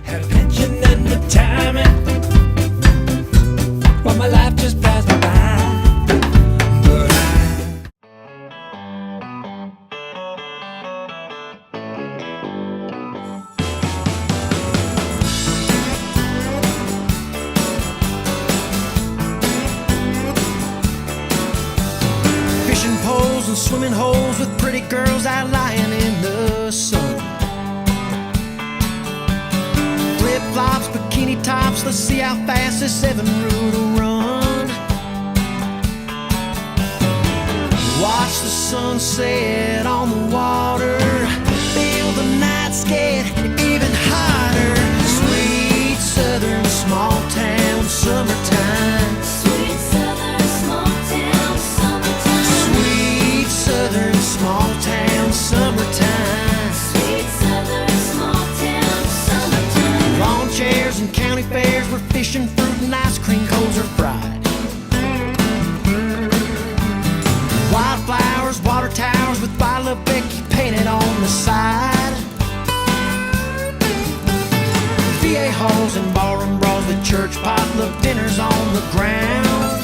had a pension and retirement, while my life just passed me by. But fishing poles and swimming holes with pretty girls out lying in the sun. Flip-flops, bikini tops, let's see how fast this 7-rule will run. Watch the sunset on the water, feel the nights get even hotter. Sweet southern small town summertime. Sweet southern small town summertime. Sweet southern small town summertime. Sweet southern small town summertime. Lawn chairs and county fairs where fishing, fruit and ice cream cones are fried. Wildflowers, water towers with "I Love Becky" painted on the side. VA halls and ballroom brawls with church potluck dinners on the ground.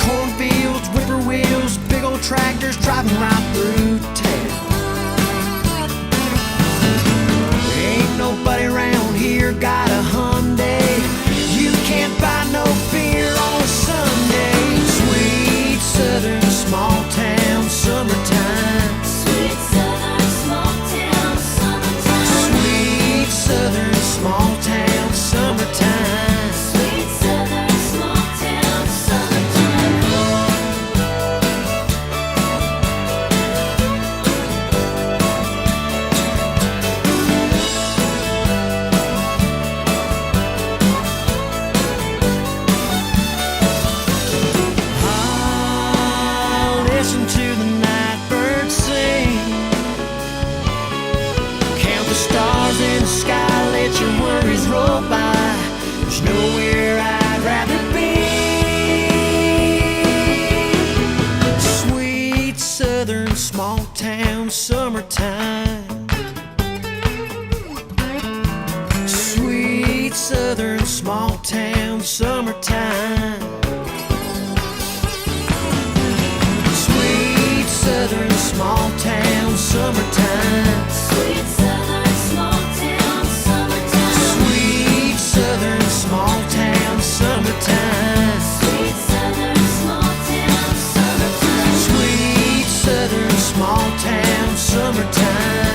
Cornfields, whippoorwills, big old tractors driving right through town. Ain't nobody around here got a Hyundai. You can't buy no beer on a Sunday. Sweet southern small town summertime. Sweet southern small town summertime. Sweet southern small town summertime. Sweet southern small town summertime. I'll listen to the night birds sing, count the stars in the sky, let your worries roll by. There's nowhere I'd rather be. Sweet southern small town summertime. Sweet southern small town summertime. Sweet southern small town summertime. Sweet southern small town summertime. Sweet southern small town summertime. Sweet southern small town summertime. Sweet southern small town summertime.